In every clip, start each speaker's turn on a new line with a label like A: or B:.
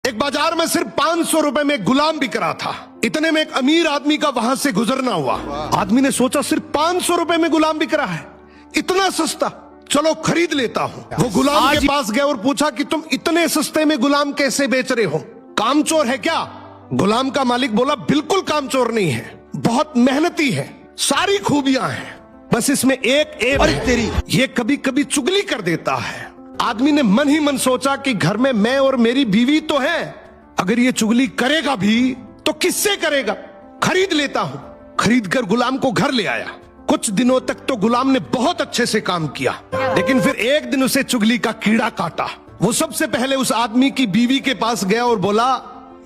A: एक बाजार में सिर्फ 500 रुपए में गुलाम बिक रहा था। इतने में एक अमीर आदमी का वहां से गुजरना हुआ। आदमी ने सोचा सिर्फ 500 रुपए में गुलाम बिक रहा है, इतना सस्ता, चलो खरीद लेता हूँ। वो गुलाम के पास गया और पूछा कि तुम इतने सस्ते में गुलाम कैसे बेच रहे हो, कामचोर है क्या? गुलाम का मालिक बोला बिल्कुल कामचोर नहीं है, बहुत मेहनती है, सारी खूबियां हैं, बस इसमें एक ऐब है, ये कभी कभी चुगली कर देता है। आदमी ने मन ही मन सोचा कि घर में मैं और मेरी बीवी तो है, अगर ये चुगली करेगा भी तो किससे करेगा, खरीद लेता हूं। खरीद कर गुलाम को घर ले आया। कुछ दिनों तक तो गुलाम ने बहुत अच्छे से काम किया, लेकिन फिर एक दिन उसे चुगली का कीड़ा काटा। वो सबसे पहले उस आदमी की बीवी के पास गया और बोला,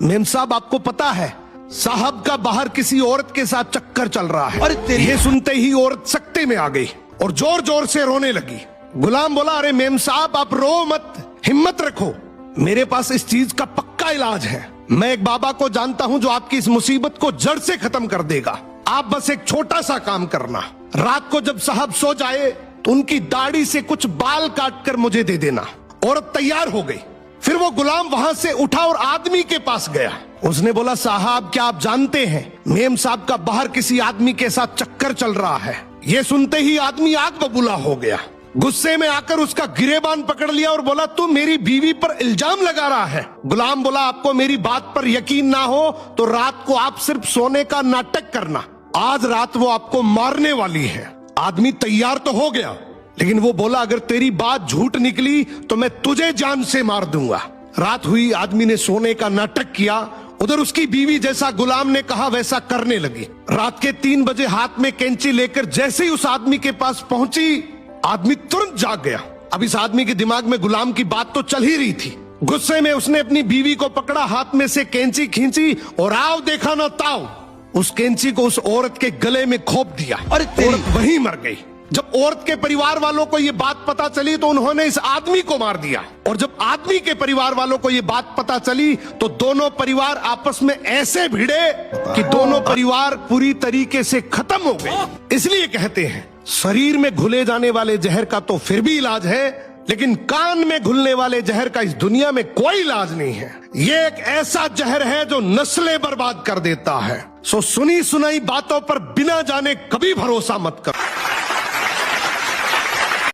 A: मेम साहब आपको पता है साहब का बाहर किसी औरत के साथ चक्कर चल रहा है। ये सुनते ही औरत सकते में आ गई और जोर जोर से रोने लगी। गुलाम बोला, अरे मेम साहब आप रो मत, हिम्मत रखो, मेरे पास इस चीज का पक्का इलाज है। मैं एक बाबा को जानता हूं जो आपकी इस मुसीबत को जड़ से खत्म कर देगा। आप बस एक छोटा सा काम करना, रात को जब साहब सो जाए तो उनकी दाढ़ी से कुछ बाल काट कर मुझे दे देना। औरत तैयार हो गई। फिर वो गुलाम वहां से उठा और आदमी के पास गया। उसने बोला, साहब क्या आप जानते हैं मेम साहब का बाहर किसी आदमी के साथ चक्कर चल रहा है। ये सुनते ही आदमी आग बबूला हो गया। गुस्से में आकर उसका गिरेबान पकड़ लिया और बोला, तू मेरी बीवी पर इल्जाम लगा रहा है। गुलाम बोला, आपको मेरी बात पर यकीन ना हो तो रात को आप सिर्फ सोने का नाटक करना, आज रात वो आपको मारने वाली है। आदमी तैयार तो हो गया, लेकिन वो बोला, अगर तेरी बात झूठ निकली तो मैं तुझे जान से मार दूंगा। रात हुई, आदमी ने सोने का नाटक किया। उधर उसकी बीवी जैसा गुलाम ने कहा वैसा करने लगी। रात के 3 बजे हाथ में कैंची लेकर जैसे ही उस आदमी के पास पहुंची, आदमी तुरंत जाग गया। अब इस आदमी के दिमाग में गुलाम की बात तो चल ही रही थी। गुस्से में उसने अपनी बीवी को पकड़ा, हाथ में से कैंची खींची और आओ देखा ना ताओ, उस कैंची को उस औरत के गले में खोप दिया। औरत वहीं मर गई। जब औरत के परिवार वालों को ये बात पता चली तो उन्होंने इस आदमी को मार दिया, और जब आदमी के परिवार वालों को ये बात पता चली तो दोनों परिवार आपस में ऐसे भिड़े कि दोनों परिवार पूरी तरीके से खत्म हो गए। इसलिए कहते हैं शरीर में घुले जाने वाले जहर का तो फिर भी इलाज है, लेकिन कान में घुलने वाले जहर का इस दुनिया में कोई इलाज नहीं है। ये एक ऐसा जहर है जो नस्लें बर्बाद कर देता है। सो सुनी सुनाई बातों पर बिना जाने कभी भरोसा मत करो।